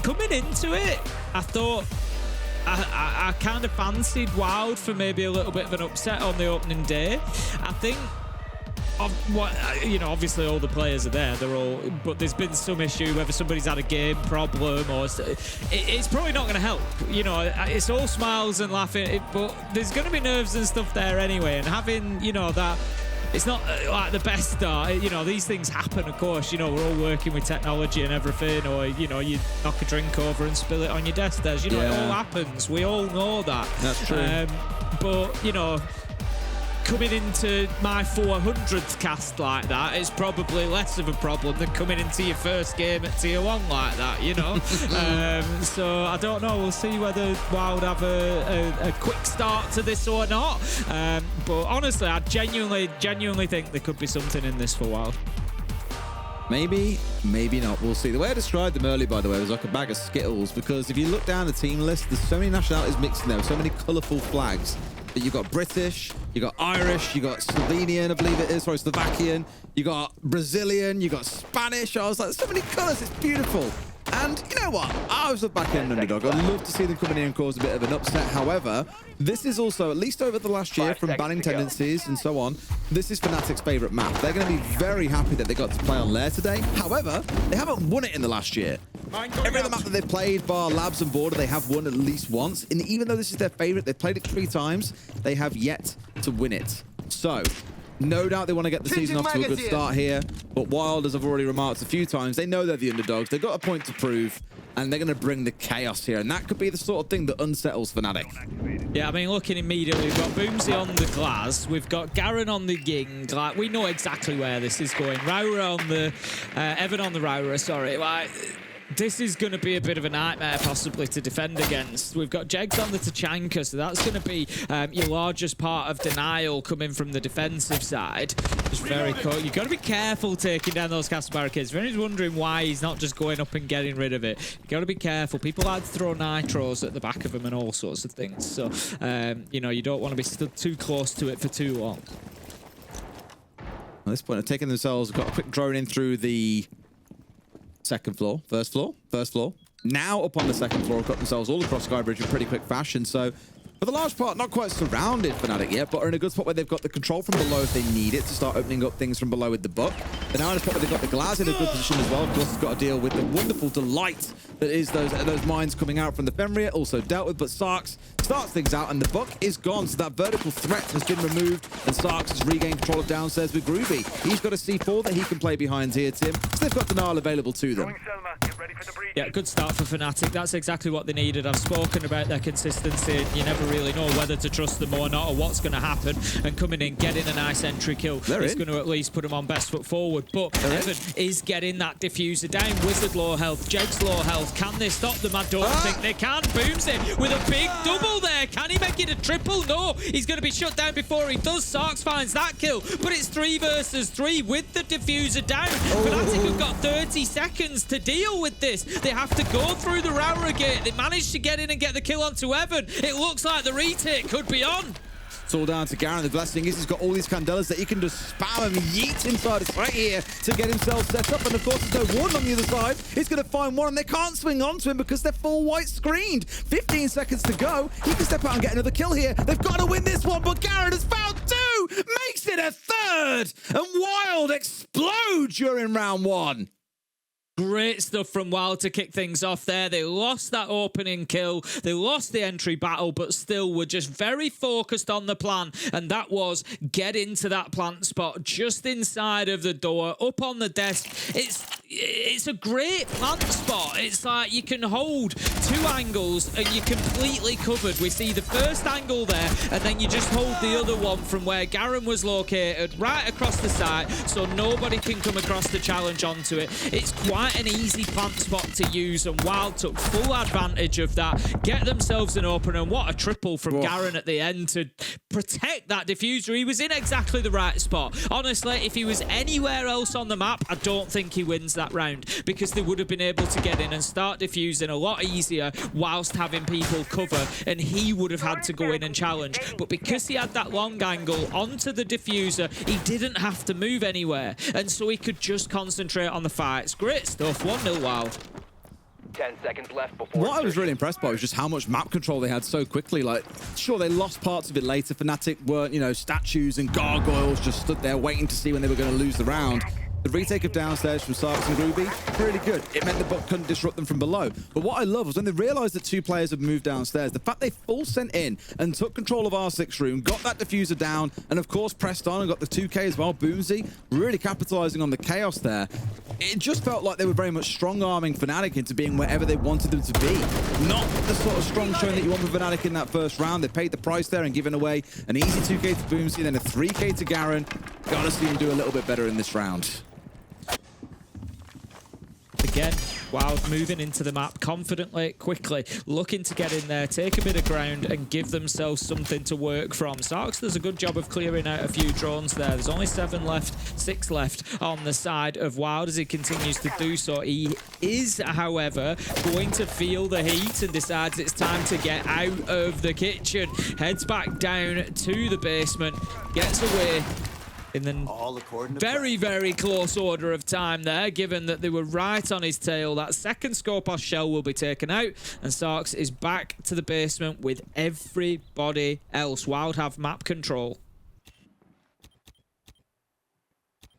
Coming into it, I thought I kind of fancied WYLDE for maybe a little bit of an upset on the opening day. I think, obviously all the players are there. They're all, but there's been some issue whether somebody's had a game problem or it's probably not going to help. You know, it's all smiles and laughing, but there's going to be nerves and stuff there anyway. And having, that. It's not like the best start. These things happen, of course. We're all working with technology and everything, or, you knock a drink over and spill it on your desk. It all happens. We all know that. That's true. But, coming into my 400th cast like that is probably less of a problem than coming into your first game at Tier 1 like that, So I don't know. We'll see whether WYLDE have a quick start to this or not. But honestly, I genuinely think there could be something in this for WYLDE. Maybe, maybe not. We'll see. The way I described them earlier, by the way, was like a bag of Skittles, because if you look down the team list, there's so many nationalities mixed in there, so many colourful flags. But you've got British, you got Irish, you got Slovenian, I believe it is, sorry, Slovakian, you got Brazilian, you got Spanish. I was like, so many colours, it's beautiful. And you know what? I was a back-end underdog. I'd love to see them coming in and cause a bit of an upset. However, this is also, at least over the last year, from banning tendencies and so on, this is Fnatic's favourite map. They're going to be very happy that they got to play on Lair today. However, they haven't won it in the last year. Every other map that they've played, bar Labs and Border, they have won at least once. And even though this is their favourite, they've played it 3 times, they have yet to win it. So, no doubt they want to get the season off to a good start here. But WYLDE, as I've already remarked a few times, they know they're the underdogs. They've got a point to prove, and they're going to bring the chaos here. And that could be the sort of thing that unsettles Fnatic. Yeah, I mean, looking immediately, we've got Boomsy on the glass. We've got Garen on the Ying. Like, we know exactly where this is going. Raura on the... Evan on the Raura, sorry. Like... This is going to be a bit of a nightmare, possibly, to defend against. We've got Jegs on the Tachanka, so that's going to be your largest part of denial coming from the defensive side. Just very cool. You've got to be careful taking down those castle barricades. If anyone's wondering why he's not just going up and getting rid of it, you've got to be careful. People like to throw nitros at the back of them and all sorts of things. So, you don't want to be stood too close to it for too long. At this point, they're taking themselves, got a quick drone in through the... second floor, first floor. Now up on the second floor, got themselves all across Skybridge in pretty quick fashion. So for the large part, not quite surrounded Fnatic yet, but are in a good spot where they've got the control from below if they need it to start opening up things from below with the book. They're now in a spot where they've got the Glaz in a good position as well. Of course, it's got to deal with the wonderful delight that is those mines coming out from the Fenrir, also dealt with, but Sarks starts things out, and the book is gone, so that vertical threat has been removed, and Sarks has regained control of downstairs with Groovy. He's got a C4 that he can play behind here, Tim, so they've got denial available to them. Yeah, good start for Fnatic. That's exactly what they needed. I've spoken about their consistency. You never really know whether to trust them or not, or what's going to happen. And coming in, getting a nice entry kill is going to at least put them on best foot forward. But Evan is getting that diffuser down. Wizard low health, Jegs low health. Can they stop them? I don't think they can. Booms him with a big double there. Can he make it a triple? No. He's going to be shut down before he does. Sarks finds that kill, but it's 3 versus 3 with the diffuser down. Fnatic have got 30 seconds to deal with this. They have to go through the Raura gate. They managed to get in and get the kill onto Evan. It looks like the retake could be on. It's all down to Garen. The blessing is he's got all these candelas that he can just spam and yeet inside his right here to get himself set up. And of course, there's no warden on the other side. He's going to find one, and they can't swing onto him because they're full white screened. 15 seconds to go. He can step out and get another kill here. They've got to win this one, but Garen has found 2, makes it a 3rd, and WYLDE explode during round 1. Great stuff from WYLDE to kick things off there. They lost that opening kill. They lost the entry battle, but still were just very focused on the plan. And that was get into that plant spot just inside of the door, up on the desk. It's a great plant spot. It's like you can hold 2 angles and you're completely covered. We see the first angle there, and then you just hold the other one from where Garen was located right across the site, so nobody can come across the challenge onto it. It's quite an easy plant spot to use, and WYLDE took full advantage of that, get themselves an opener, and what a triple from Garen at the end to protect that diffuser. He was in exactly the right spot. Honestly, if he was anywhere else on the map, I don't think he wins that round, because they would have been able to get in and start diffusing a lot easier whilst having people cover, and he would have had to go in and challenge. But because he had that long angle onto the diffuser, he didn't have to move anywhere, and so he could just concentrate on the fights. Great stuff. 1-0 WYLDE. 10 seconds left before What I was really impressed by was just how much map control they had so quickly. Like, sure, they lost parts of it later. Fnatic weren't, you know, statues and gargoyles just stood there waiting to see when they were going to lose the round. The retake of downstairs from Sarks and Groovy, really good. It meant the bot couldn't disrupt them from below. But what I love was when they realized that two players had moved downstairs, the fact they full sent in and took control of R6 room, got that diffuser down, and of course pressed on and got the 2K as well. Boomsy really capitalizing on the chaos there. It just felt like they were very much strong-arming Fnatic into being wherever they wanted them to be. Not the sort of strong showing that you want from Fnatic in that first round. They paid the price there and given away an easy 2K to Boomsy, then a 3K to Garen. Gotta see him do a little bit better in this round. Again, WYLDE moving into the map confidently, quickly, looking to get in there, take a bit of ground and give themselves something to work from. Sarks does a good job of clearing out a few drones there. There's only 7 left, 6 left on the side of WYLDE as he continues to do so. He is, however, going to feel the heat and decides it's time to get out of the kitchen. Heads back down to the basement, gets away in the very, very close order of time there, given that they were right on his tail. That second Skopos shell will be taken out, and Sarks is back to the basement with everybody else. WYLDE have map control.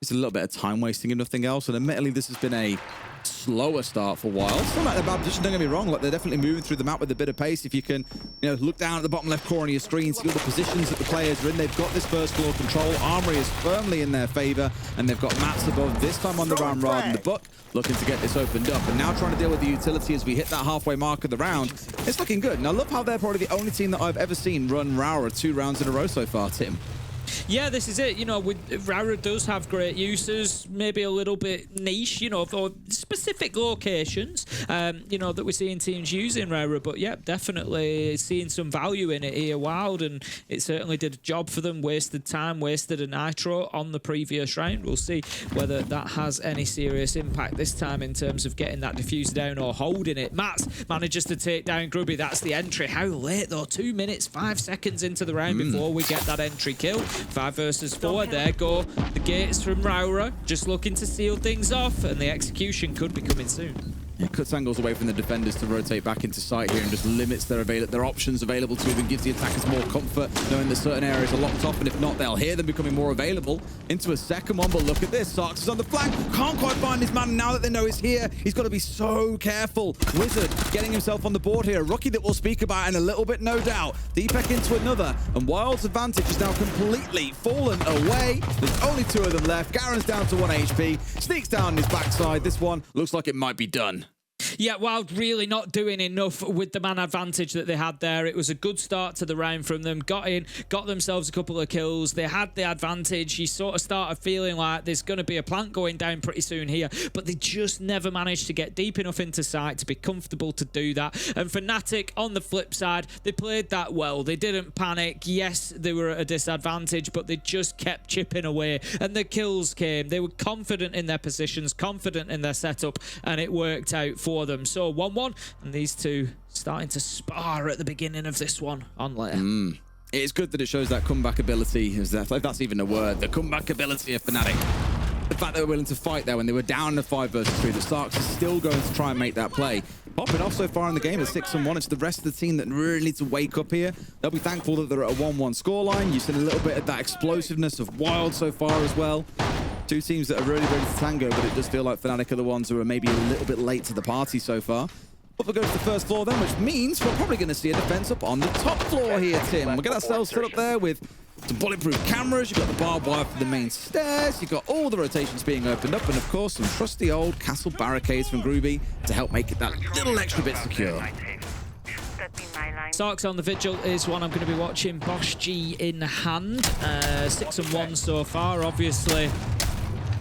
It's a little bit of time wasting and nothing else, and admittedly this has been a slower start for WYLDE. It's not like they're bad position, don't get me wrong. Like, they're definitely moving through the map with a bit of pace. If you can, you know, look down at the bottom left corner of your screen, see all the positions that the players are in. They've got this first floor control. Armory is firmly in their favor, and they've got maps above, this time on the round rather than the book, looking to get this opened up. And now trying to deal with the utility as we hit that halfway mark of the round. It's looking good. And I love how they're probably the only team that I've ever seen run Raura 2 rounds in a row so far, Tim. Yeah, this is it. You know, Raura does have great uses, maybe a little bit niche, you know, for specific locations, you know, that we're seeing teams using Raura. But yeah, definitely seeing some value in it here, WYLDE, and it certainly did a job for them. Wasted time, wasted a nitro on the previous round. We'll see whether that has any serious impact this time in terms of getting that diffuser down or holding it. Mats manages to take down Grubby. That's the entry. How late though? 2 minutes, 5 seconds into the round before we get that entry kill. 5 versus 4. There go the gates from Raura, just looking to seal things off, and the execution could be coming soon. It cuts angles away from the defenders to rotate back into sight here and just limits their options available to them, gives the attackers more comfort, knowing that certain areas are locked off, and if not, they'll hear them becoming more available into a second one. But look at this, Sarks is on the flank, can't quite find his man. Now that they know he's here, he's got to be so careful. Wizard getting himself on the board here, a rookie that we'll speak about in a little bit, no doubt. Deepek into another, and WYLDE's advantage is now completely fallen away. There's only 2 of them left. Garen's down to 1 HP, sneaks down his backside. This one looks like it might be done. Yeah, WYLDE really not doing enough with the man advantage that they had there. It was a good start to the round from them. Got in, got themselves a couple of kills. They had the advantage. You sort of started feeling like there's going to be a plant going down pretty soon here, but they just never managed to get deep enough into sight to be comfortable to do that. And Fnatic, on the flip side, they played that well. They didn't panic. Yes, they were at a disadvantage, but they just kept chipping away, and the kills came. They were confident in their positions, confident in their setup, and it worked out for them. So 1-1, and these two starting to spar at the beginning of this one on later. It's good that it shows that comeback ability, if that's even a word, the comeback ability of Fnatic. The fact they were willing to fight there when they were down in 5 versus 3, that Sarks is still going to try and make that play. Popping off so far in the game at 6-1. It's the rest of the team that really need to wake up here. They'll be thankful that they're at a 1-1 scoreline. You've seen a little bit of that explosiveness of WYLDE so far as well. Two teams that are really ready to tango, but it does feel like Fnatic are the ones who are maybe a little bit late to the party so far. But we'll go to the first floor then, which means we're probably going to see a defense up on the top floor here, Tim. We'll get ourselves set up there with some bulletproof cameras. You've got the barbed wire for the main stairs. You've got all the rotations being opened up, and of course some trusty old castle barricades from Groovy to help make it that little extra bit secure. Sarks on the vigil is one I'm going to be watching. Bosch G in hand. 6-1 so far, obviously.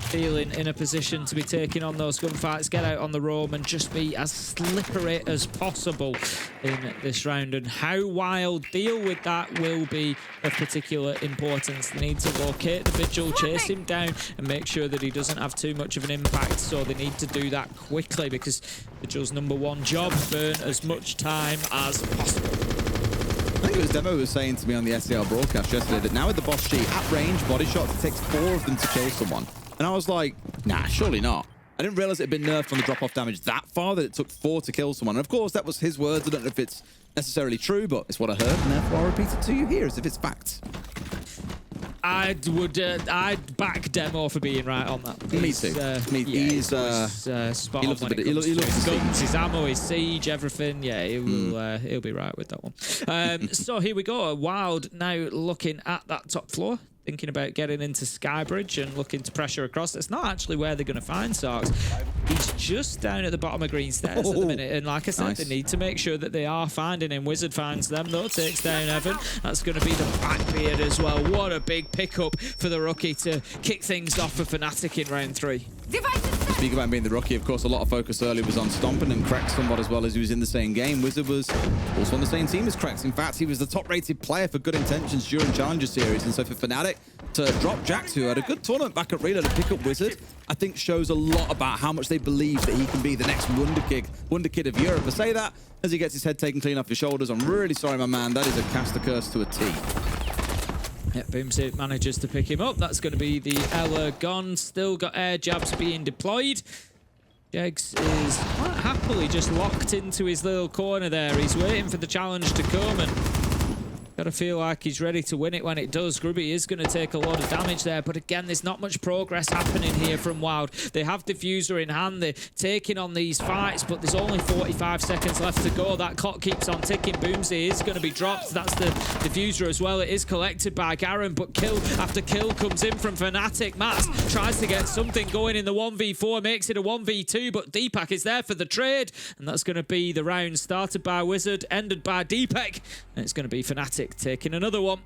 Feeling in a position to be taking on those gunfights, get out on the roam and just be as slippery as possible in this round. And how WYLDE deal with that will be of particular importance. They need to locate the vigil, chase him down and make sure that he doesn't have too much of an impact. So they need to do that quickly because vigil's #1 job, burn as much time as possible. I think it was Demo who was saying to me on the SCL broadcast yesterday that now with the Bosch G at range body shots, it takes 4 of them to kill someone. And I was like, nah, surely not. I didn't realize it had been nerfed on the drop-off damage that far, that it took 4 to kill someone. And of course, that was his words. I don't know if it's necessarily true, but it's what I heard, and therefore I'll repeat it to you here as if it's fact. I'd back Demo for being right on that. Me too. He's spot he on loves a when bit. it He comes loves to the his guns, siege. his ammo, his siege, everything. Yeah, he'll be right with that one. So here we go. Wild now looking at that top floor, thinking about getting into Skybridge and looking to pressure across. It's not actually where they're going to find Sarks. He's just down at the bottom of green stairs at the minute. And like I said, they need to make sure that they are finding him. Wizard finds them, though, takes down Evan. That's going to be the Blackbeard as well. What a big pickup for the rookie to kick things off for Fnatic in round 3. Speak about being the rookie, of course, a lot of focus earlier was on stomping and Krex somewhat as well as he was in the same game. Wizard was also on the same team as Krex. In fact, he was the top-rated player for good intentions during Challenger Series. And so for Fnatic to drop Jax, who had a good tournament back at Reload, to pick up Wizard, I think shows a lot about how much they believe that he can be the next wonder kid of Europe. I say that as he gets his head taken clean off his shoulders. I'm really sorry, my man. That is a caster curse to a T. Yeah, Boomsy manages to pick him up. That's going to be the Ella gone. Still got air jabs being deployed. Jegs is quite happily just locked into his little corner there. He's waiting for the challenge to come and got to feel like he's ready to win it when it does. Grubby is going to take a lot of damage there, but again, there's not much progress happening here from Wild. They have Diffuser in hand. They're taking on these fights, but there's only 45 seconds left to go. That clock keeps on ticking. Boomsy is going to be dropped. That's the Diffuser as well. It is collected by Garen, but kill after kill comes in from Fnatic. Mats tries to get something going in the 1v4, makes it a 1v2, but Deepak is there for the trade, and that's going to be the round started by Wizard, ended by Deepak, and it's going to be Fnatic taking another one.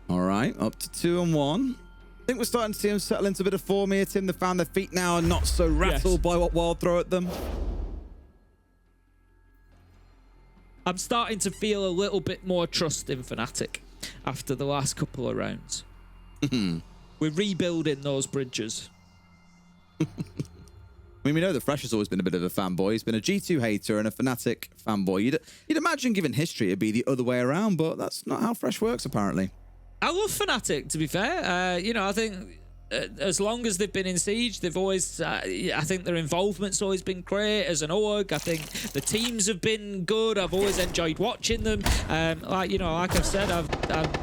All right, up to 2 and 1. I think we're starting to see them settle into a bit of form here, Tim. They found their feet now and not so rattled by what Wild throw at them. I'm starting to feel a little bit more trust in Fnatic after the last couple of rounds. We're rebuilding those bridges. I mean, we know that Fresh has always been a bit of a fanboy. He's been a G2 hater and a Fnatic fanboy. You'd imagine, given history, it'd be the other way around, but that's not how Fresh works, apparently. I love Fnatic, to be fair. You know, I think as long as they've been in Siege, they've always, I think their involvement's always been great as an org. I think the teams have been good. I've always enjoyed watching them. Like I've said, I'm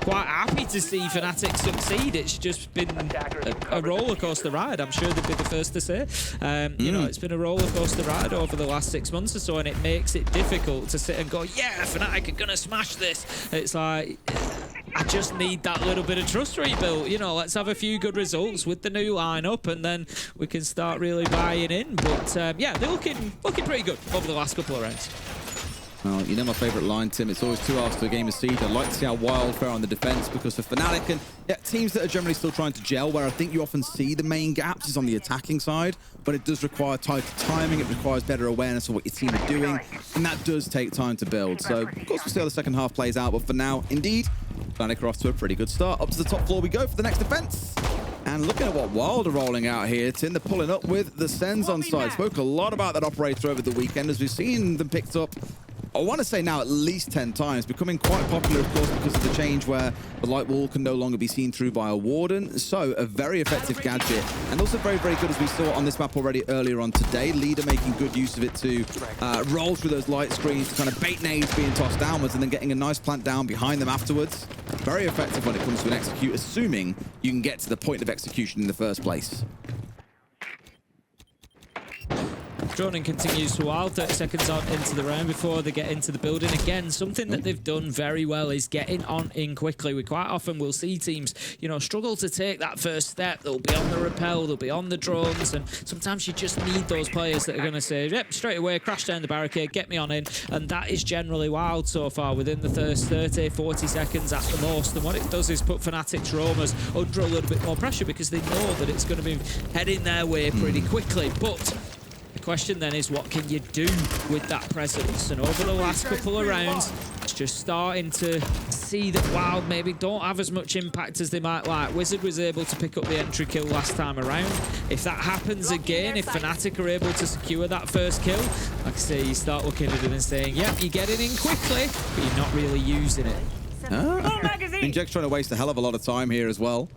quite happy to see Fnatic succeed. It's just been a roller coaster ride. I'm sure they'd be the first to say. You know, it's been a roller coaster ride over the last 6 months or so, and it makes it difficult to sit and go, yeah, Fnatic are gonna smash this. It's like, I just need that little bit of trust rebuilt. You know, let's have a few good results with the new lineup, and then we can start really buying in. But yeah, they're looking pretty good over the last couple of rounds. Well, you know my favourite line, Tim. It's always 2 halves to a game of Siege. I'd like to see how Wild fare on the defence, because for Fnatic and teams that are generally still trying to gel, where I think you often see the main gaps is on the attacking side, but it does require tighter timing. It requires better awareness of what your team are doing, and that does take time to build. So, of course, we'll see how the second half plays out, but for now, indeed, Fnatic are off to a pretty good start. Up to the top floor we go for the next defence. And looking at what Wild are rolling out here, Tim, they're pulling up with the Sens on side. Spoke a lot about that operator over the weekend, as we've seen them picked up, I want to say now at least 10 times, becoming quite popular, of course, because of the change where the light wall can no longer be seen through by a warden. So a very effective gadget, and also very, very good, as we saw on this map already earlier on today. Leader making good use of it to roll through those light screens, to kind of bait nades being tossed downwards, and then getting a nice plant down behind them afterwards. Very effective when it comes to an execute, assuming you can get to the point of execution in the first place. Droning continues to Wild, 30 seconds on into the round before they get into the building. Again, something that they've done very well is getting on in quickly. We quite often will see teams, you know, struggle to take that first step. They'll be on the rappel, they'll be on the drones, and sometimes you just need those players that are going to say, yep, straight away, crash down the barricade, get me on in. And that is generally Wild so far, within the first 30, 40 seconds at the most. And what it does is put Fnatic's roamers under a little bit more pressure, because they know that it's going to be heading their way pretty quickly. But the question then is, what can you do with that presence? And over the last couple of rounds, it's just starting to see that Wild maybe don't have as much impact as they might like. Wizard was able to pick up the entry kill last time around. If that happens again, if Fnatic are able to secure that first kill, like I say, you start looking at it and saying, yep, you're getting in quickly, but you're not really using it. Inject's trying to waste a hell of a lot of time here as well.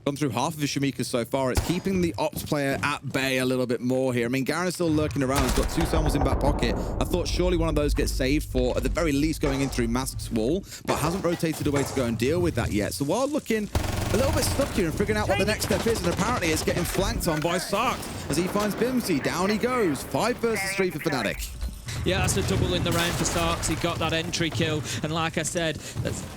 gone through half of his Shamikas so far. It's keeping the Ops player at bay a little bit more here. I mean, Garen is still lurking around. He's got 2 Thermals in back pocket. I thought surely one of those gets saved for, at the very least, going in through Mask's wall, but hasn't rotated away to go and deal with that yet. So Wild looking a little bit stuck here and figuring out what the next step is, and apparently it's getting flanked on by Sark as he finds Bimsy. Down he goes. 5 versus 3 for Fnatic. Yeah, that's a double in the round for Starks. He got that entry kill. And like I said,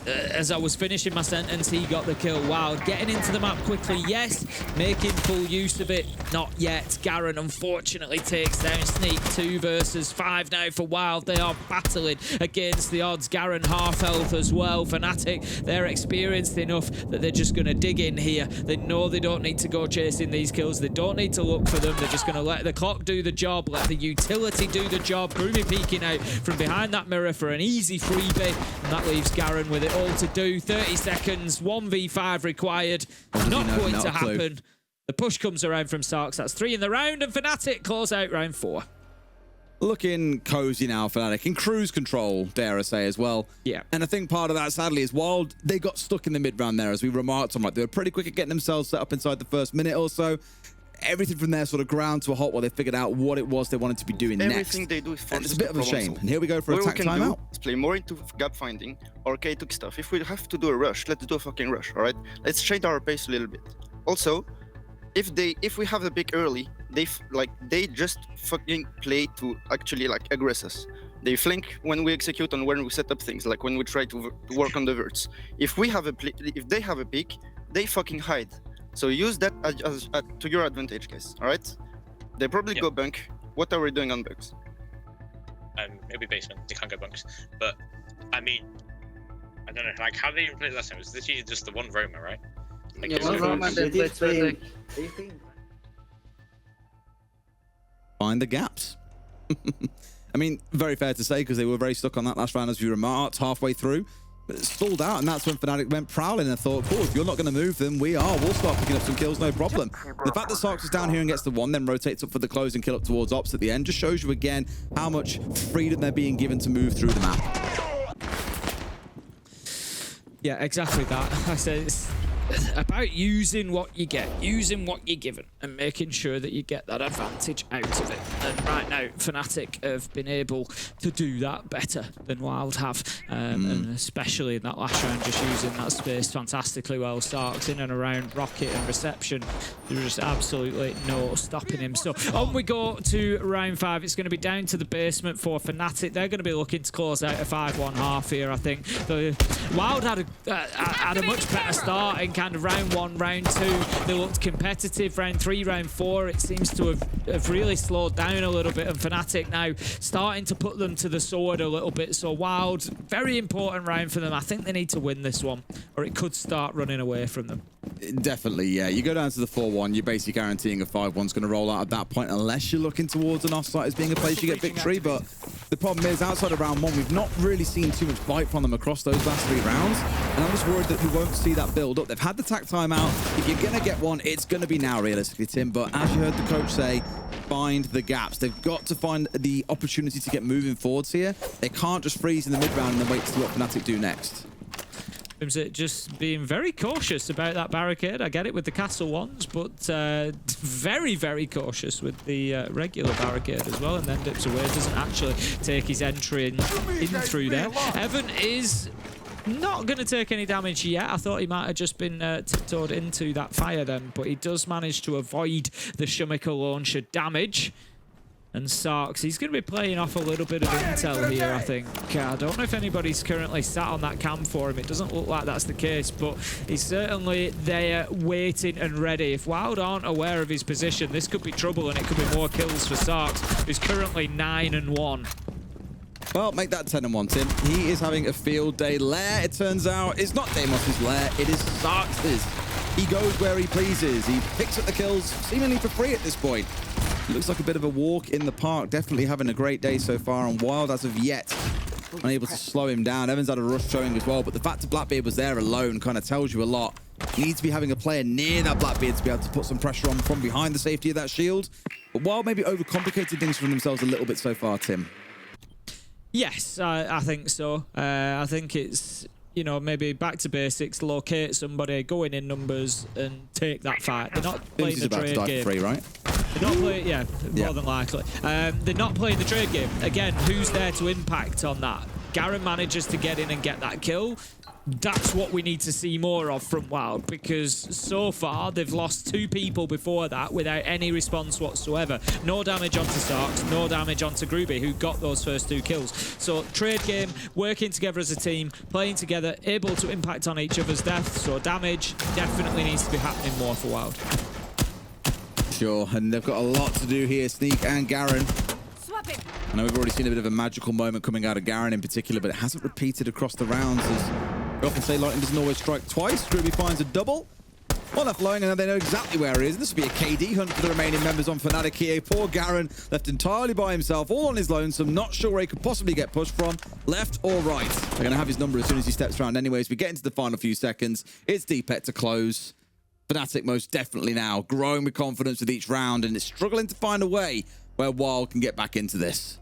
as I was finishing my sentence, he got the kill. Wild getting into the map quickly, yes. Making full use of it, not yet. Garen unfortunately takes down Sneak. 2 versus 5 now for Wild. They are battling against the odds. Garen half health as well. Fnatic, they're experienced enough that they're just going to dig in here. They know they don't need to go chasing these kills. They don't need to look for them. They're just going to let the clock do the job, let the utility do the job. Brumi peeking out from behind that mirror for an easy freebie, and that leaves Garen with it all to do. 30 seconds, 1v5 required. Not going to happen. The push comes around from Sarks. That's 3 in the round, and Fnatic close out round 4. Looking cozy now, Fnatic, in cruise control, dare I say, as well. Yeah. And I think part of that, sadly, is Wild, they got stuck in the mid-round there, as we remarked on. Like, they were pretty quick at getting themselves set up inside the first minute or so. Everything from there sort of ground to a halt while they figured out what it was they wanted to be doing next. Everything they do is and it's a bit of a shame. And here we go for a attack timeout. Let's play more into gap finding or K-took stuff. If we have to do a rush, let's do a fucking rush, alright? Let's change our pace a little bit. Also, if we have a pick early, they just fucking play to actually like aggress us. They flank when we execute and when we set up things, like when we try to work on the verts. If we have if they have a pick, they fucking hide. So use that to your advantage, guys. All right? They probably go bunk. What are we doing on bunks? Maybe basement. They can't go bunks. But I mean, I don't know. Like, how they even played last time? Was this usually just the one Roma, right? Like, Yeah, one Roma, then play Fnatic. Find the gaps. I mean, very fair to say, because they were very stuck on that last round, as we remarked, halfway through. But it stalled out, and that's when Fnatic went prowling and thought, cool, if you're not going to move them, we'll start picking up some kills, no problem. The fact that Sarks is down here and gets the 1, then rotates up for the close and kill up towards Ops at the end, just shows you again how much freedom they're being given to move through the map. Yeah, exactly that. I said it's about using what you get, using what you're given, and making sure that you get that advantage out of it. And right now, Fnatic have been able to do that better than Wild have, and especially in that last round, just using that space fantastically well. Sarks in and around Rocket and Reception, there's just absolutely no stopping him. So on we go to round 5. It's going to be down to the basement for Fnatic. They're going to be looking to close out a 5-1 half here, I think. The Wild had a much better start in kind of round 1, round 2. They looked competitive. Round 3, round 4, it seems to have really slowed down a little bit, and Fnatic now starting to put them to the sword a little bit. So Wild, very important round for them. I think they need to win this one, or it could start running away from them. Definitely, yeah. You go down to the 4-1, you're basically guaranteeing a 5-1's going to roll out at that point, unless you're looking towards an offsite as being a place you get victory. But the problem is, outside of round 1, we've not really seen too much bite from them across those last 3 rounds, and I'm just worried that we won't see that build up. They've had the tack timeout. If you're going to get one, it's going to be now, realistically, Tim. But as you heard the coach say, find the gaps. They've got to find the opportunity to get moving forwards here. They can't just freeze in the mid-round and then wait to see what Fnatic do next. Just being very cautious about that barricade. I get it with the castle ones, but very, very cautious with the regular barricade as well. And then dips away, doesn't actually take his entry in through there. Evan is not going to take any damage yet. I thought he might have just been tiptoed into that fire then, but he does manage to avoid the Shumiker launcher damage. And Sarks, he's going to be playing off a little bit of intel here, I think. I don't know if anybody's currently sat on that cam for him. It doesn't look like that's the case, but he's certainly there waiting and ready. If Wild aren't aware of his position, this could be trouble, and it could be more kills for Sarks, who's currently 9-1. Well, make that 10-1, Tim. He is having a field day. Lair, it turns out, it's not Deimos' lair, it is Sarks'. He goes where he pleases. He picks up the kills seemingly for free at this point. It looks like a bit of a walk in the park. Definitely having a great day so far, and Wild, as of yet, unable to slow him down. Evans had a rush showing as well, but the fact that Blackbeard was there alone kind of tells you a lot. You need to be having a player near that Blackbeard to be able to put some pressure on from behind the safety of that shield. But Wild maybe overcomplicated things for themselves a little bit so far, Tim. Yes, I think so. I think it's, you know, maybe back to basics, locate somebody, go in numbers, and take that fight. They're not playing Bimsy's the about to trade die game. for free, right? They're not playing, yeah, more than likely. They're not playing the trade game. Again, who's there to impact on that? Garen manages to get in and get that kill. That's what we need to see more of from WYLDE, because so far they've lost 2 people before that without any response whatsoever. No damage onto Starks, no damage onto Groovy, who got those first 2 kills. So trade game, working together as a team, playing together, able to impact on each other's death. So damage definitely needs to be happening more for WYLDE. Sure, and they've got a lot to do here, Sneak and Garen. I know we've already seen a bit of a magical moment coming out of Garen in particular, but it hasn't repeated across the rounds. As we often say, lightning doesn't always strike twice. Groovy finds a double. Well, they're flowing, and they know exactly where he is. This will be a KD hunt for the remaining members on Fnatic here. Poor Garen, left entirely by himself, all on his lonesome, not sure where he could possibly get pushed from, left or right. They're going to have his number as soon as he steps around anyways. We get into the final few seconds. It's Deepet to close. Fnatic most definitely now growing with confidence with each round, and it's struggling to find a way where WYLDE can get back into this.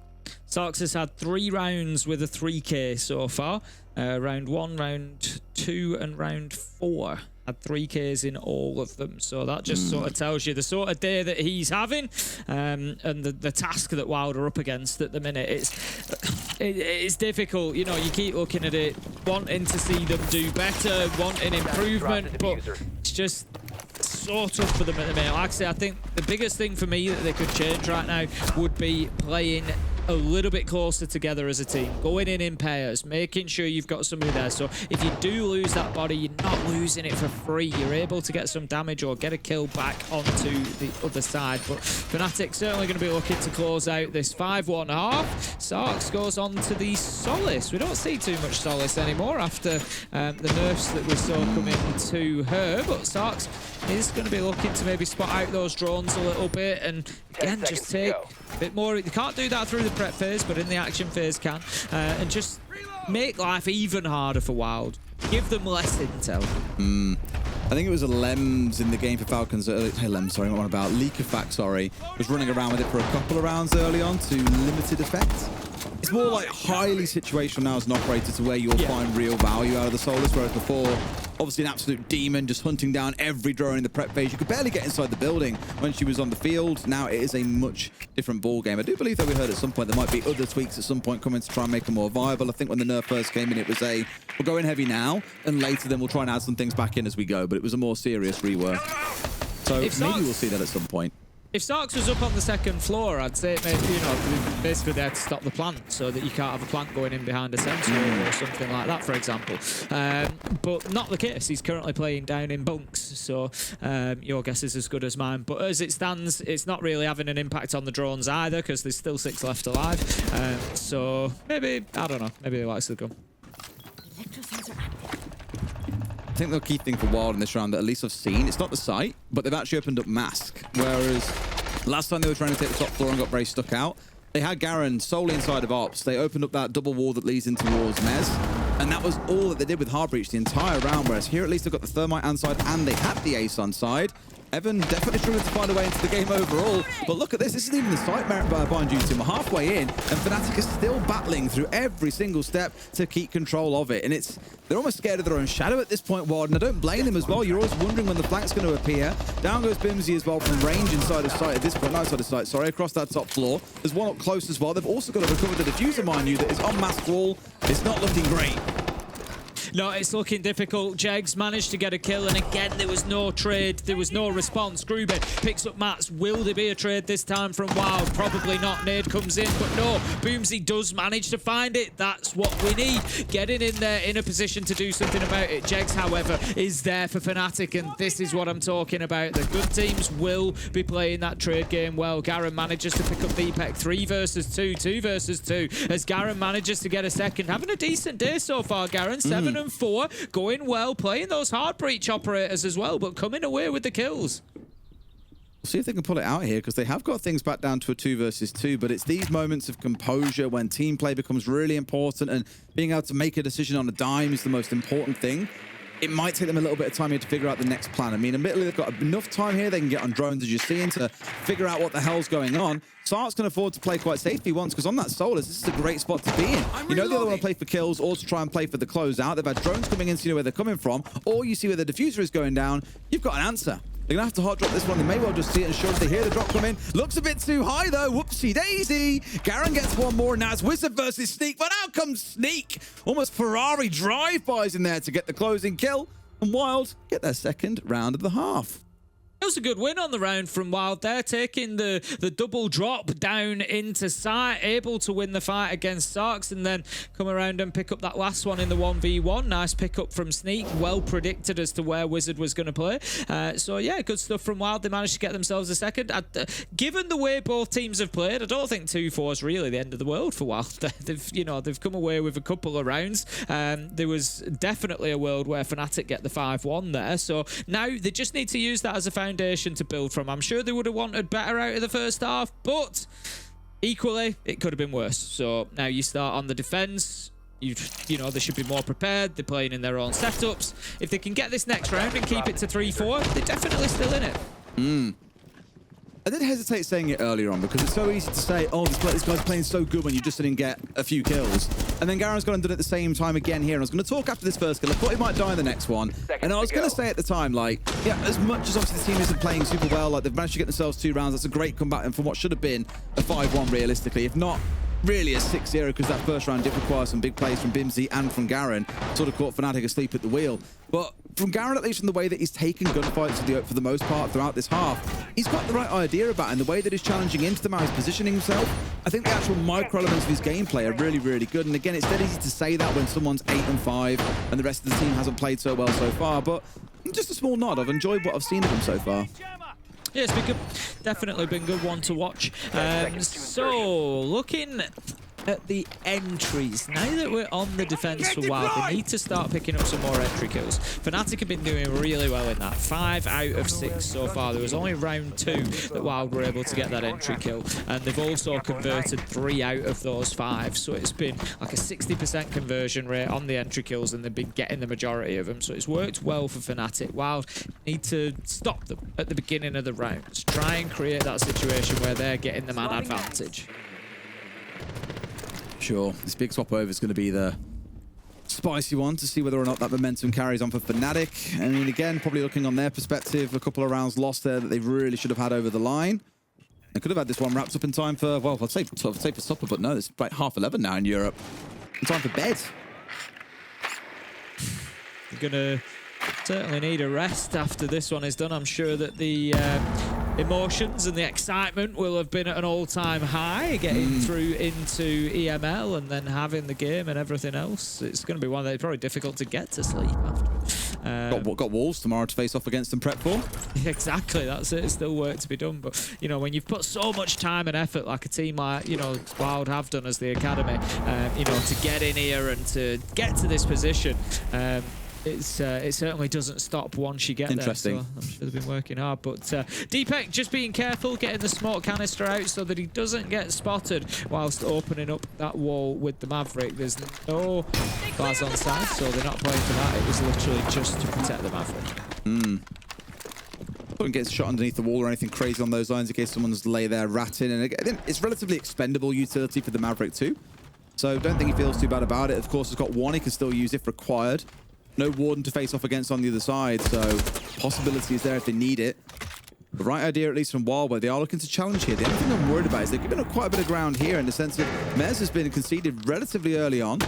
Starks has had 3 rounds with a 3K so far. Round 1, round 2, and round 4 had 3Ks in all of them. So that just sort of tells you the sort of day that he's having, and the task that WYLDE are up against at the minute. It's difficult. You know, you keep looking at it, wanting to see them do better, wanting improvement, but it's just so tough for them at the minute. Like I say, I think the biggest thing for me that they could change right now would be playing a little bit closer together as a team, going in pairs, making sure you've got somebody there. So if you do lose that body, you're not losing it for free. You're able to get some damage or get a kill back onto the other side. But Fnatic certainly going to be looking to close out this 5-1 half. Starks goes on to the Solace. We don't see too much Solace anymore after the nerfs that we saw come in to her. But Starks is going to be looking to maybe spot out those drones a little bit and again just take a bit more. You can't do that through the prep phase, but in the action phase can, and just make life even harder for WYLDE. Give them less intel. I think it was a Lems in the game for Falcons. Hey, Lems, sorry, what about Leakafac, sorry. Was running around with it for a couple of rounds early on to limited effect. It's more like highly situational now as an operator to where you'll find real value out of the Solace, whereas before, obviously an absolute demon just hunting down every drone in the prep phase. You could barely get inside the building when she was on the field. Now it is a much different ball game. I do believe that we heard at some point there might be other tweaks at some point coming to try and make them more viable. I think when the nerf first came in, it was we'll go in heavy now, and later then we'll try and add some things back in as we go, but it was a more serious rework. So maybe we'll see that at some point. If Starks was up on the 2nd floor, I'd say maybe, you know, basically there to stop the plant so that you can't have a plant going in behind a sensor or something like that, for example. But not the case. He's currently playing down in bunks, so your guess is as good as mine. But as it stands, it's not really having an impact on the drones either because there's still 6 left alive. So maybe, I don't know, maybe he likes the gun. I think the key thing for WYLDE in this round that at least I've seen, it's not the site, but they've actually opened up Mask. Whereas last time they were trying to take the top floor and got very stuck out, they had Garen solely inside of Ops. They opened up that double wall that leads in towards Mez, and that was all that they did with Heartbreach the entire round, whereas here at least they've got the Thermite on side and they had the Ace on side. Evan definitely struggling to find a way into the game overall. But look at this. This isn't even the site merit by Bind Duty. We're halfway in, and Fnatic is still battling through every single step to keep control of it. And they're almost scared of their own shadow at this point, WYLDE. And I don't blame them as well. You're always wondering when the flank's going to appear. Down goes Bimsy as well from range inside of sight at this point. Not inside of sight, sorry, across that top floor. There's one up close as well. They've also got to recover the diffuser, mind you, that is on Mask Wall. It's not looking great. No, it's looking difficult. Jegs managed to get a kill, and again, there was no trade. There was no response. Grube picks up Mats. Will there be a trade this time from WYLDE? Probably not. Nade comes in, but no. Boomsy does manage to find it. That's what we need. Getting in there in a position to do something about it. Jegs, however, is there for Fnatic, and this is what I'm talking about. The good teams will be playing that trade game well. Garen manages to pick up Deepek 3 versus 2, 2 versus 2, as Garen manages to get a second. Having a decent day so far, Garen. 7 and 4, going well, playing those hard breach operators as well, but coming away with the kills. We'll see if they can pull it out here, because they have got things back down to a 2 versus 2, but it's these moments of composure when team play becomes really important, and being able to make a decision on a dime is the most important thing. it might take them a little bit of time here to figure out the next plan. I mean, admittedly, they've got enough time here. They can get on drones, as you're seeing, to figure out what the hell's going on. Sark's can afford to play quite safely once, because on that Solus, this is a great spot to be in. You know they either want to play for kills or to try and play for the closeout. They've had drones coming in, so you know where they're coming from, or you see where the diffuser is going down. You've got an answer. They're going to have to hot drop this one. They may well just see it and show if they hear the drop come in. Looks a bit too high, though. Whoopsie daisy. Garen gets one more, and now it's Wizard versus Sneak. But out comes Sneak. Almost Ferrari drive-bys in there to get the closing kill. And Wild get their second round of the half. It was a good win on the round from Wild there, taking the double drop down into site, able to win the fight against Sarks, and then come around and pick up that last one in the 1v1. Nice pickup from Sneak, well predicted as to where Wizard was going to play. So yeah, good stuff from Wild. They managed to get themselves a second. Given the way both teams have played, I don't think 2-4 is really the end of the world for Wild. They've come away with a couple of rounds. There was definitely a world where Fnatic get the 5-1 there. So now they just need to use that as a foundation to build from. I'm sure they would have wanted better out of the first half, but equally it could have been worse. So now you start on the defense. You know, they should be more prepared. They're playing in their own setups. If they can get this next round and keep it to 3-4, they're definitely still in it. I did hesitate saying it earlier on because it's so easy to say, oh, this guy's playing so good when you just didn't get a few kills. And then Garen's gone and done it at the same time again here. And I was going to talk after this first kill. I thought he might die in the next one. And I was going to say at the time, like, yeah, as much as obviously the team isn't playing super well, like they've managed to get themselves 2 rounds. That's a great comeback and from what should have been a 5-1 realistically, if not really a 6-0, because that first round did require some big plays from Bimsy and from Garen. Sort of caught Fnatic asleep at the wheel. But from Garen, at least in the way that he's taken gunfights for the most part throughout this half, he's got the right idea about it, and the way that he's challenging into them, how he's positioning himself. I think the actual micro elements of his gameplay are really, really good. And again, it's dead easy to say that when someone's 8-5 and the rest of the team hasn't played so well so far. But just a small nod. I've enjoyed what I've seen of him so far. Yeah, it's been good. Definitely been good one to watch. So, looking at the entries, now that we're on the defense for Wild, we need to start picking up some more entry kills. Fnatic have been doing really well in that. 5 out of 6 so far. There was only round 2 that Wild were able to get that entry kill, and they've also converted 3 out of those 5. So it's been like a 60% conversion rate on the entry kills, and they've been getting the majority of them. So it's worked well for Fnatic. Wild need to stop them at the beginning of the rounds. Try and create that situation where they're getting the man advantage. Sure, this big swap over is going to be the spicy one to see whether or not that momentum carries on for Fnatic. I mean, again, probably looking on their perspective, a couple of rounds lost there that they really should have had over the line. They could have had this one wrapped up in time for, well, I'd say for supper, but no, it's like 11:30 now in Europe. In time for bed. You're going to certainly need a rest after this one is done. I'm sure that the emotions and the excitement will have been at an all-time high, getting through into EML and then having the game and everything else. It's going to be one that's probably difficult to get to sleep after. Got Wolves tomorrow to face off against and prep for. Exactly, that's it. It's still work to be done. But, you know, when you've put so much time and effort, like a team like, you know, Wild have done as the Academy, you know, to get in here and to get to this position, it certainly doesn't stop once you get there. So I'm sure they've been working hard. But Deepek just being careful, getting the smoke canister out so that he doesn't get spotted whilst opening up that wall with the Maverick. There's no bars on side, so they're not playing for that. It was literally just to protect the Maverick. Don't get shot underneath the wall or anything crazy on those lines in case someone's lay there ratting. And again, it's relatively expendable utility for the Maverick too. So don't think he feels too bad about it. Of course, he's got one. He can still use if required. No Warden to face off against on the other side, so possibility is there if they need it. The right idea, at least from Wild, where they are looking to challenge here. The only thing I'm worried about is they're giving up quite a bit of ground here in the sense of Mez has been conceded relatively early on.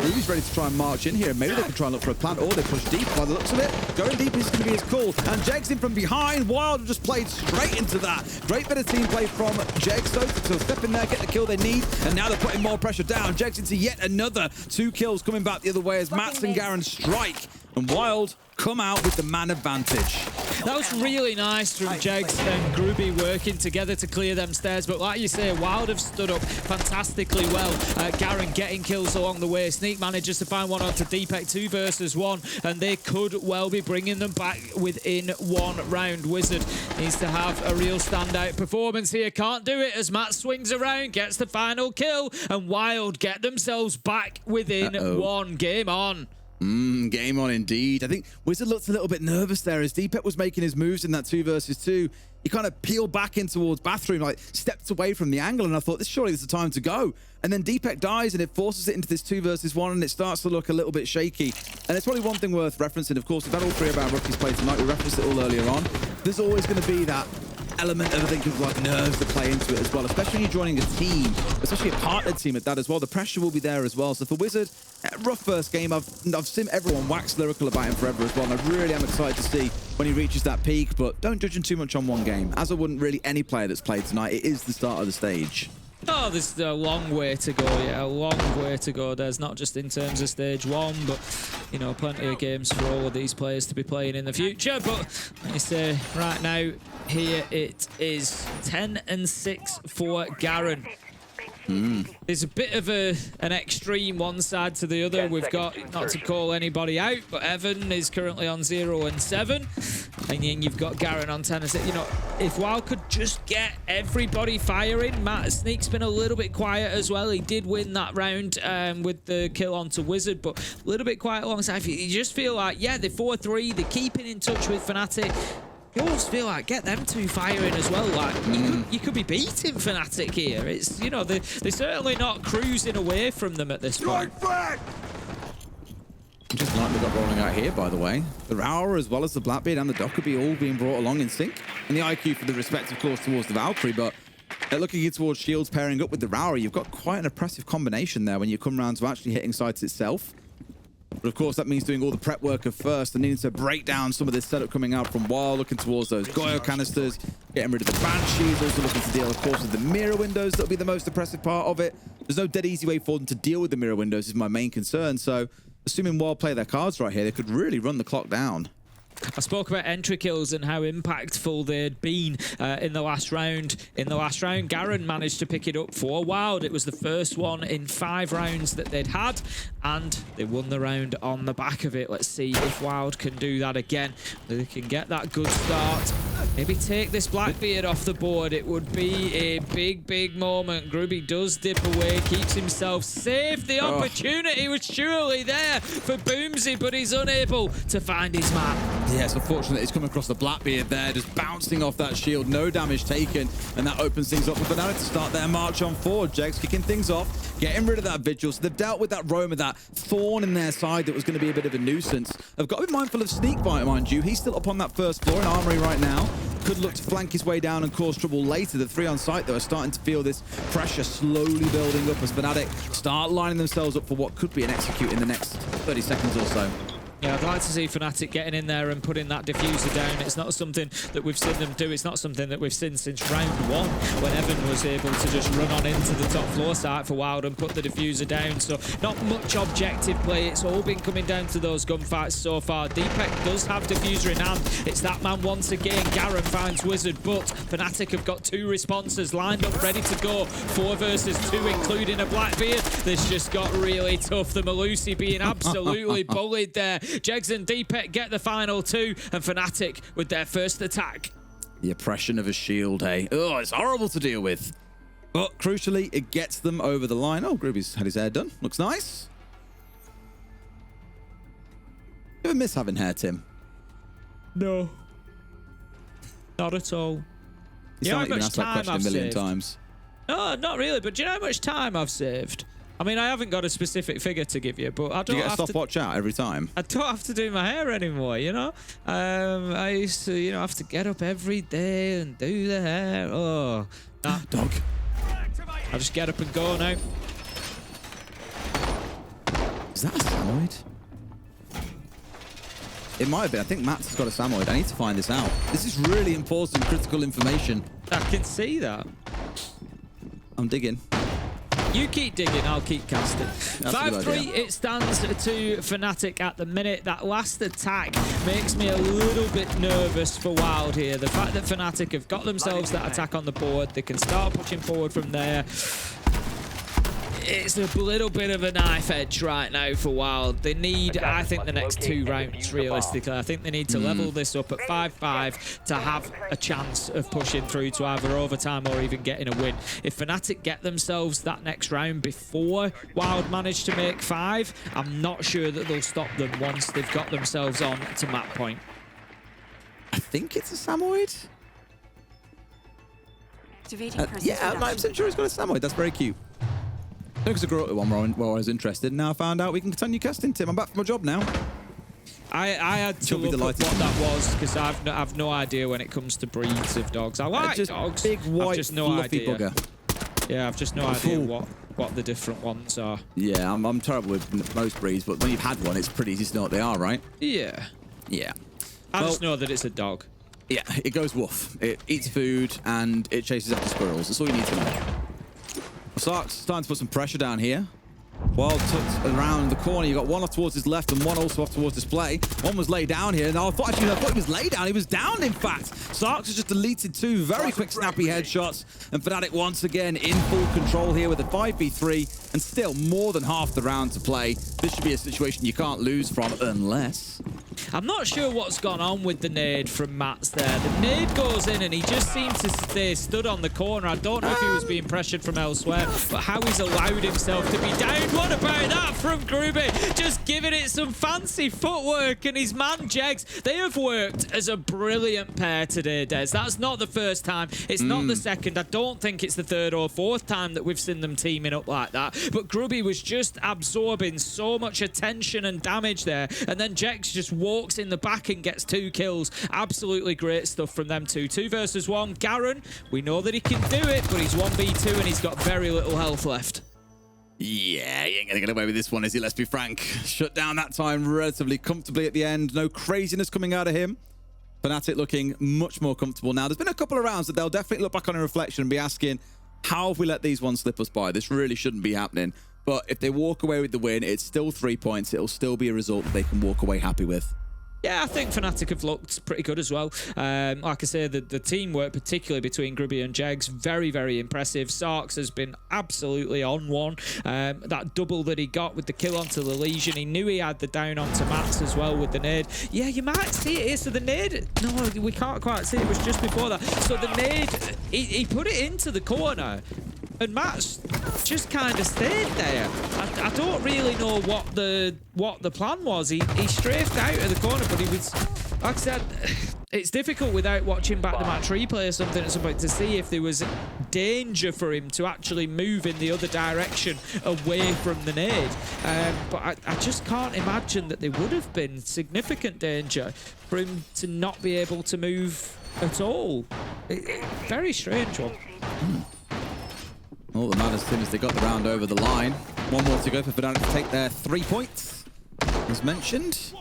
Ruby's ready to try and march in here. Maybe they can try and look for a plant, or they push deep by the looks of it. Going deep is going to be his call. And Jegs in from behind. Wild just played straight into that. Great bit of team play from Jegs, though. So step in there, get the kill they need. And now they're putting more pressure down. Jegs into yet another 2 kills coming back the other way as Mats and Garen strike. And Wild come out with the man advantage. That was really nice from Jegs and Gruby working together to clear them stairs. But like you say, Wild have stood up fantastically well. Garen getting kills along the way. Sneak manages to find one onto Deepek, 2 versus 1. And they could well be bringing them back within 1 round. Wizard needs to have a real standout performance here. Can't do it as Matt swings around, gets the final kill. And Wild get themselves back within 1. Game on. Game on indeed. I think Wizard looked a little bit nervous there as Deepek was making his moves in that 2 versus 2. He kind of peeled back in towards bathroom, like stepped away from the angle, and I thought, surely this is the time to go. And then Deepek dies, and it forces it into this 2 versus 1, and it starts to look a little bit shaky. And it's probably one thing worth referencing. Of course, we've had all 3 of our rookies play tonight. We referenced it all earlier on. There's always going to be that element of, I think, of like nerves that play into it as well, especially when you're joining a team, especially a partnered team at that as well. The pressure will be there as well. So for Wizard, rough first game. I've seen everyone wax lyrical about him forever as well, and I really am excited to see when he reaches that peak, but don't judge him too much on one game, as I wouldn't really any player that's played tonight. It is the start of the stage. Oh, there's a long way to go, yeah, a long way to go. There's not just in terms of stage 1, but, you know, plenty of games for all of these players to be playing in the future. But let me say, right now, here it is 10-6 for Garen. There's a bit of an extreme one side to the other. We've got, not to call anybody out, but Evan is currently on 0-7. And then you've got Garen on 10-6. You know, if WYLDE could just get everybody firing. Matt Sneak's been a little bit quiet as well. He did win that round with the kill onto Wizard, but a little bit quiet alongside. You just feel like, yeah, they're 4-3. They're keeping in touch with Fnatic. You always feel like get them 2 firing as well. Like you could be beating Fnatic here. It's, you know, they're certainly not cruising away from them at this point. Just like we got rolling out here, by the way. The Rower as well as the Blackbeard and the Dockerby all being brought along in sync. And the IQ for the respect, of course, towards the Valkyrie, but looking here towards Shields pairing up with the Rower, you've got quite an impressive combination there when you come around to actually hitting sites itself. But of course, that means doing all the prep work of first and needing to break down some of this setup coming out from WYLDE, looking towards those Goyo canisters, getting rid of the Banshees, also looking to deal, of course, with the mirror windows. That'll be the most impressive part of it. There's no dead easy way for them to deal with the mirror windows is my main concern. So, assuming WYLDE play their cards right here, they could really run the clock down. I spoke about entry kills and how impactful they'd been in the last round. In the last round, Garen managed to pick it up for WYLDE. It was the first one in 5 rounds that they'd had, and they won the round on the back of it. Let's see if WYLDE can do that again. They can get that good start. Maybe take this Blackbeard off the board. It would be a big, big moment. Grubby does dip away, keeps himself safe. The opportunity was surely there for Boomsy, but he's unable to find his man. Yes, unfortunately, it's come across the Blackbeard there, just bouncing off that shield. No damage taken, and that opens things up for Fnatic to start their march on forward. Jegs kicking things off, getting rid of that Vigil. So they've dealt with that Roma, that thorn in their side that was going to be a bit of a nuisance. I've got to be mindful of Sneak, mind you. He's still up on that first floor in Armory right now. Could look to flank his way down and cause trouble later. The 3 on site, though, are starting to feel this pressure slowly building up as Fnatic start lining themselves up for what could be an execute in the next 30 seconds or so. Yeah, I'd like to see Fnatic getting in there and putting that diffuser down. It's not something that we've seen them do. It's not something that we've seen since round 1 when Evan was able to just run on into the top floor site for WYLDE and put the diffuser down. So not much objective play. It's all been coming down to those gunfights so far. Deepek does have diffuser in hand. It's that man once again. Garen finds Wizard, but Fnatic have got 2 responses lined up, ready to go. 4 versus 2, including a Blackbeard. This just got really tough. The Malusi being absolutely bullied there. Jegs and Deepek get the final 2, and Fnatic with their first attack. The oppression of a shield, hey? Oh, it's horrible to deal with. But crucially, it gets them over the line. Oh, Groovy's had his hair done. Looks nice. You ever miss having hair, Tim? No. Not at all. You sound like you've been asked that question a million times. No, not really, but do you know how much time I've saved? I mean, I haven't got a specific figure to give you, but I don't do you get have a stopwatch out every time? I don't have to do my hair anymore, you know? I used to, you know, have to get up every day and do the hair. Oh, nah. Dog. I just get up and go now. Is that a Samoid? It might have been. I think Matt's has got a Samoid. I need to find this out. This is really important, critical information. I can see that. I'm digging. You keep digging, I'll keep casting. 5-3, it stands to Fnatic at the minute. That last attack makes me a little bit nervous for WYLDE here. The fact that Fnatic have got themselves that attack on the board, they can start pushing forward from there. it's a little bit of a knife edge right now for Wild. They need, I think, the next 2 rounds, realistically. I think they need to level this up at 5-5 to have a chance of pushing through to either overtime or even getting a win. If Fnatic get themselves that next round before Wild manage to make 5, I'm not sure that they'll stop them once they've got themselves on to map point. I think it's a Samoyed. Yeah, I'm 90% sure he's got a Samoyed. That's very cute. I think it's a grew one where I was interested. Now I found out we can continue casting, Tim. I'm back for my job now. I had to look at what that was because I've no idea when it comes to breeds of dogs. I like just dogs. Big white just no fluffy idea. bugger. Yeah, I've just no idea what the different ones are. Yeah, I'm terrible with most breeds, but when you've had one, it's pretty easy to know what they are, right? Yeah. Yeah. I just know that it's a dog. Yeah, it goes woof. It eats food and it chases after squirrels. That's all you need to know. Sark's starting to put some pressure down here. Wild tucked around the corner. You got one off towards his left and one also off towards display. One was laid down here. Now I thought he was laid down. He was down, in fact. Sark's has just deleted 2 very quick, snappy headshots. And Fnatic once again in full control here with a 5v3 and still more than half the round to play. This should be a situation you can't lose from unless... I'm not sure what's gone on with the nade from Mats there. The nade goes in and he just seems to stay stood on the corner. I don't know if he was being pressured from elsewhere, but how he's allowed himself to be down. What about that from Gruby? Just giving it some fancy footwork, and his man Jegs, they have worked as a brilliant pair today, Des. That's not the first time. It's not the second. I don't think it's the 3rd or 4th time that we've seen them teaming up like that. But Gruby was just absorbing so much attention and damage there, and then Jegs just walks in the back and gets 2 kills. Absolutely great stuff from them two. 2 versus 1. Garen, we know that he can do it, but he's 1v2 and he's got very little health left. Yeah, he ain't gonna get away with this one, is he? Let's be frank. Shut down that time relatively comfortably at the end. No craziness coming out of him. Fnatic looking much more comfortable now. There's been a couple of rounds that they'll definitely look back on in reflection and be asking, how have we let these ones slip us by? This really shouldn't be happening. But if they walk away with the win, it's still 3 points. It'll still be a result that they can walk away happy with. Yeah, I think Fnatic have looked pretty good as well. Like I say, the teamwork, particularly between Gruby and Jegs, very, very impressive. Sarks has been absolutely on one. That double that he got with the kill onto the Legion, he knew he had the down onto Mats as well with the nade. Yeah, you might see it here. So the nade, no, we can't quite see it. It was just before that. So the nade, he put it into the corner. And Mats just kind of stayed there. I don't really know what the plan was. He strafed out of the corner, but he was, like I said, it's difficult without watching back the match replay or something at some point to see if there was danger for him to actually move in the other direction away from the nade. But I just can't imagine that there would have been significant danger for him to not be able to move at all. Very strange one. All that matters, Tim, is they got the round over the line. 1 more to go for Fnatic to take their 3 points. As mentioned,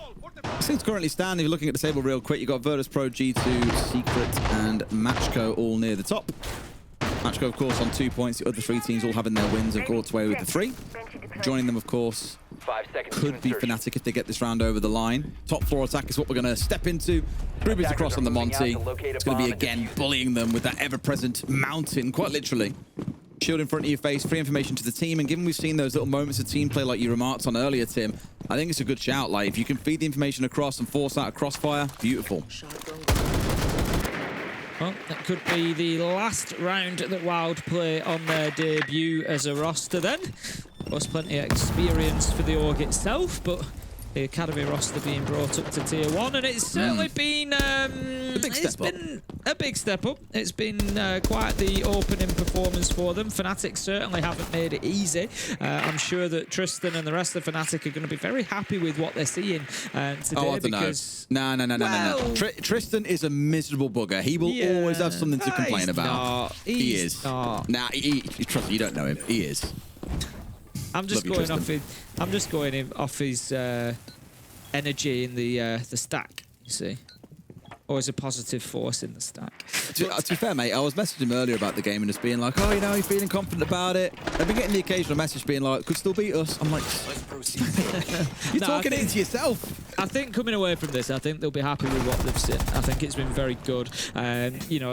as things currently stand, if you're looking at the table real quick, you've got Virtus Pro, G2, Secret, and Matchco all near the top. Matchco, of course, on 2 points. The other 3 teams all having their wins have got away with the 3. Joining them, of course, could be Fnatic if they get this round over the line. Top floor attack is what we're going to step into. Ruby's across on the Monty. It's going to be, again, bullying them with that ever-present mountain, quite literally. Shield in front of your face, free information to the team, and given we've seen those little moments of team play like you remarked on earlier, Tim, I think it's a good shout. Like, if you can feed the information across and force out a crossfire, beautiful. Well, that could be the last round that Wild play on their debut as a roster then. Of course, plenty of experience for the org itself, but the Academy roster being brought up to Tier 1, and it's certainly been a big step up. It's been quite the opening performance for them. Fnatic certainly haven't made it easy. I'm sure that Tristan and the rest of Fnatic are going to be very happy with what they're seeing today because... No. Tristan is a miserable bugger. He will always have something to complain about. He is. Nah, trust me, you don't know him. He is. I'm just going off his energy in the stack. You see, always a positive force in the stack. To be fair, mate, I was messaging him earlier about the game and just being like, oh, you know, you're feeling confident about it. I've been getting the occasional message being like, could still beat us. I'm like, you're talking it into yourself. I think coming away from this, I think they'll be happy with what they've seen. I think it's been very good. You know,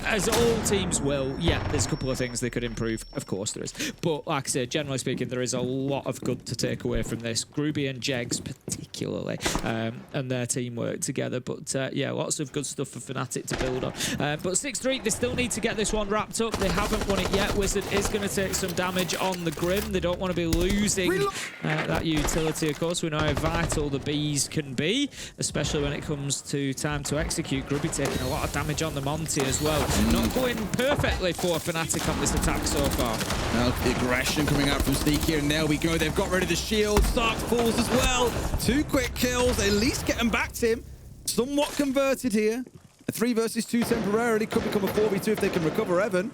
as all teams will, yeah, there's a couple of things they could improve. Of course there is. But like I said, generally speaking, there is a lot of good to take away from this. Groovy and Jegs particularly, and their teamwork together. But yeah, lots of good stuff for Fnatic to build on. But 6-3, they still need to get this one wrapped up. They haven't won it yet. Wizard is going to take some damage on the Grim. They don't want to be losing that utility. Of course, we know how vital the bees can be, especially when it comes to time to execute. Grubby taking a lot of damage on the Monty as well. Not going perfectly for Fnatic on this attack so far. Now the aggression coming out from Sneak here, and there we go. They've got rid of the shield. Stark falls as well. 2 quick kills. They at least get him back to him. Somewhat converted here. A 3 versus 2 temporarily. Could become a 4v2 if they can recover Evan.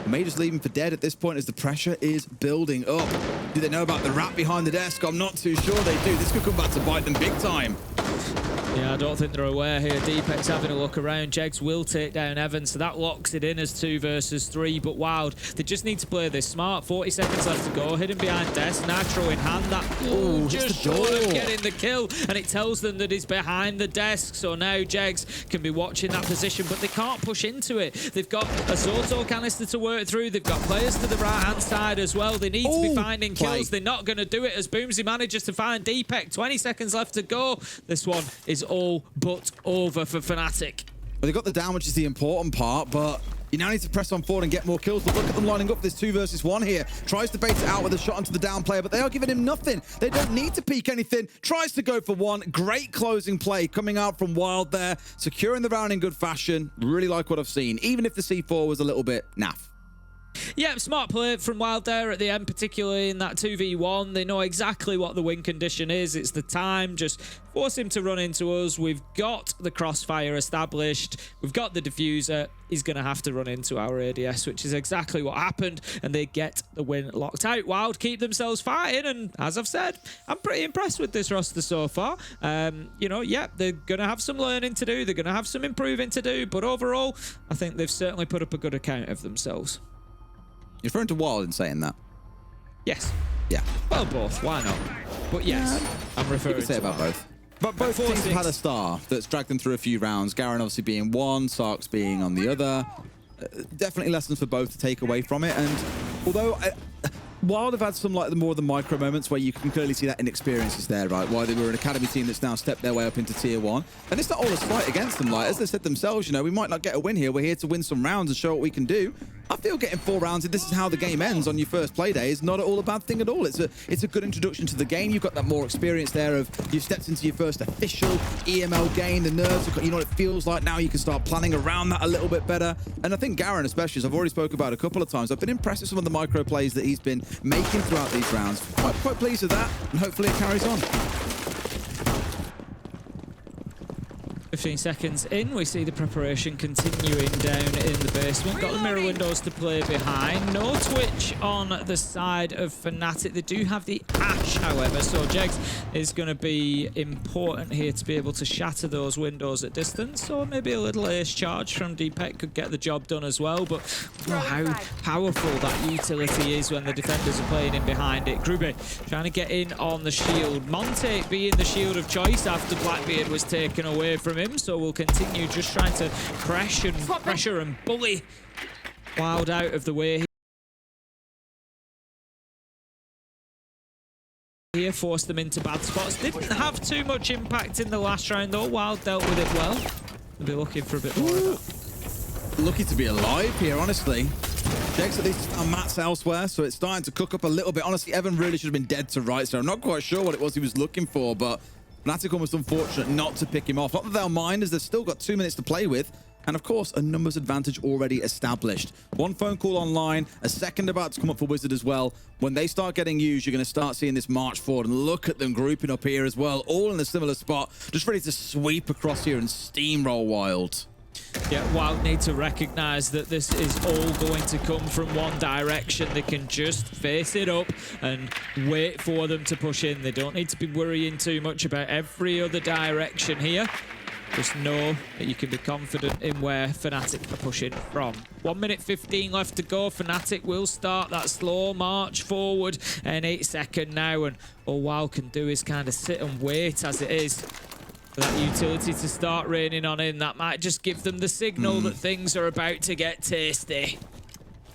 May just leave him for dead at this point as the pressure is building up. Do they know about the rat behind the desk? I'm not too sure they do. This could come back to bite them big time. Yeah, I don't think they're aware here. Deepek's having a look around. Jegs will take down Evan, so that locks it in as 2 versus 3. But WYLDE, they just need to play this smart. 40 seconds left to go. Hidden behind desk. Nitro in hand. That just short of getting the kill. And it tells them that he's behind the desk. So now Jegs can be watching that position, but they can't push into it. They've got a Zoto canister to work through. They've got players to the right-hand side as well. They need to be finding kills. They're not going to do it as Boomsy manages to find Deepek. 20 seconds left to go. This one is all but over for Fnatic. Well, they got the down, which is the important part, but you now need to press on forward and get more kills. But look at them lining up for this 2 versus 1 here. Tries to bait it out with a shot onto the down player, but they are giving him nothing. They don't need to peek anything. Tries to go for 1. Great closing play coming out from WYLDE there. Securing the round in good fashion. Really like what I've seen, even if the C4 was a little bit naff. Yeah, smart play from WYLDE there at the end, particularly in that 2v1. They know exactly what the win condition is. It's the time. Just force him to run into us. We've got the crossfire established. We've got the diffuser. He's going to have to run into our ADS, which is exactly what happened, and they get the win locked out. WYLDE keep themselves fighting, and as I've said, I'm pretty impressed with this roster so far. You know, yeah, they're going to have some learning to do. They're going to have some improving to do, but overall, I think they've certainly put up a good account of themselves. You're referring to WYLDE in saying that? Yes. Yeah. Well, both. Why not? But yes, I'm referring to say about both. But both teams have had a star that's dragged them through a few rounds. Garen obviously being one, Sarks being on the other. Definitely lessons for both to take away from it. And although WYLDE have had some like the more of the micro moments where you can clearly see that inexperience is there, right? Why they were an academy team that's now stepped their way up into tier 1. And it's not all a slight against them. Like as they said themselves, you know, we might not get a win here. We're here to win some rounds and show what we can do. I feel getting 4 rounds, if this is how the game ends on your first play day, is not at all a bad thing at all. It's a good introduction to the game. You've got that more experience there of you've stepped into your first official EML game. The nerves, you know what it feels like now. You can start planning around that a little bit better. And I think Garen, especially, as I've already spoke about a couple of times, I've been impressed with some of the micro plays that he's been making throughout these rounds. Quite pleased with that, and hopefully it carries on. 15 seconds in, we see the preparation continuing down in the basement. Got the mirror windows to play behind. No Twitch on the side of Fnatic. They do have the Ash, however, so Jegs is going to be important here to be able to shatter those windows at distance. Or maybe a little ace charge from Deepek could get the job done as well. But how powerful that utility is when the defenders are playing in behind it. Grubby trying to get in on the shield. Monte being the shield of choice after Blackbeard was taken away from him. So we'll continue just trying to pressure and bully WYLDE out of the way here, force them into bad spots. Didn't have too much impact in the last round though. WYLDE dealt with it well. They'll be looking for a bit more of that. Lucky to be alive here, honestly. Jegs at least found mats elsewhere, so it's starting to cook up a little bit. Honestly, Evan really should have been dead to right, so I'm not quite sure what it was he was looking for, but Fnatic almost unfortunate not to pick him off. Not that they'll mind, as they've still got 2 minutes to play with. And of course, a numbers advantage already established. 1 phone call online, a second about to come up for Wizard as well. When they start getting used, you're going to start seeing this march forward. And look at them grouping up here as well, all in a similar spot. Just ready to sweep across here and steamroll WYLDE. Yeah, WYLDE need to recognize that this is all going to come from one direction. They can just face it up and wait for them to push in. They don't need to be worrying too much about every other direction here. Just know that you can be confident in where Fnatic are pushing from. 1 minute 15 left to go. Fnatic will start that slow march forward in 8 seconds now. And all WYLDE can do is kind of sit and wait as it is for that utility to start raining on in. That might just give them the signal that things are about to get tasty.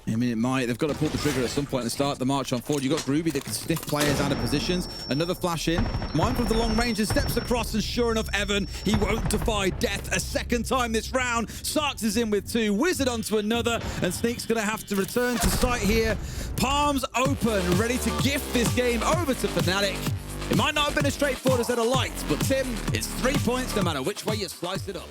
I mean, it might. They've got to pull the trigger at some point and start the march on forward. You've got Groovy that can sniff players out of positions. Another flash in. Mindful of the long range and steps across, and sure enough, Evan, he won't defy death a second time this round. Sarks is in with 2. Wizard onto another, and Sneak's going to have to return to site here. Palms open, ready to gift this game over to Fnatic. It might not have been as straightforward as they'd have liked, but Tim, it's 3 points no matter which way you slice it up.